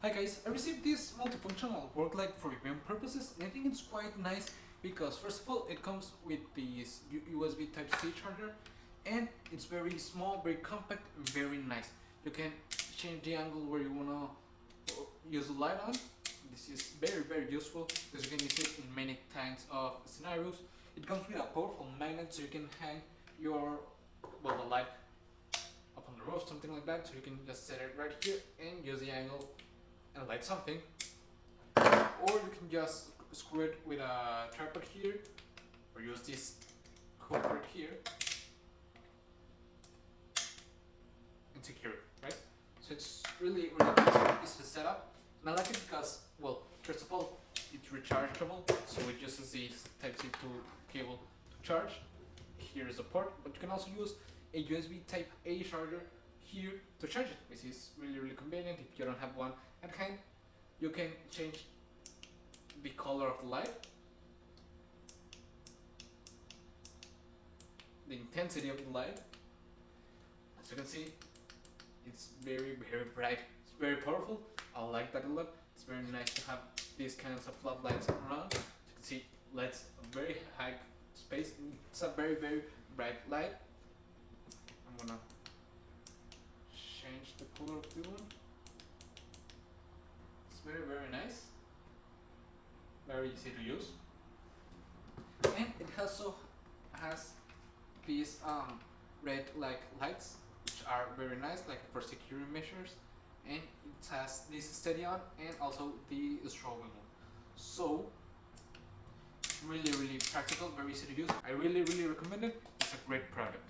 Hi guys, I received this multifunctional work light for event purposes, and I think it's quite nice because first of all it comes with this USB Type-C charger, and it's very small, very compact, very nice. You can change the angle where you wanna use the light on. This is very useful because you can use it in many kinds of scenarios. It comes with a powerful magnet, so you can hang your the light up on the roof, something like that. So you can just set it right here and use the angle and light something, or you can just screw it with a tripod here, or use this hook right here and secure it, right? So it's really easy to set up, and I like it because, well, first of all, it's rechargeable, so it uses this Type-C cable to charge. Here is a port, but you can also use a USB Type-A charger here to charge it, which is really convenient. If you don't have one at hand, you can change the color of the light, the intensity of the light. As you can see, it's very bright, it's very powerful. I like that a lot. It's very nice to have these kinds of floodlights around. As you can see, lights a very high space. It's a very bright light. I'm gonna change the color of the one. It's very nice, very easy to use, and it also has these red like lights, which are very nice, like for security measures, and it has this steady on and also the strobing. So really practical, very easy to use. I really recommend it. It's a great product.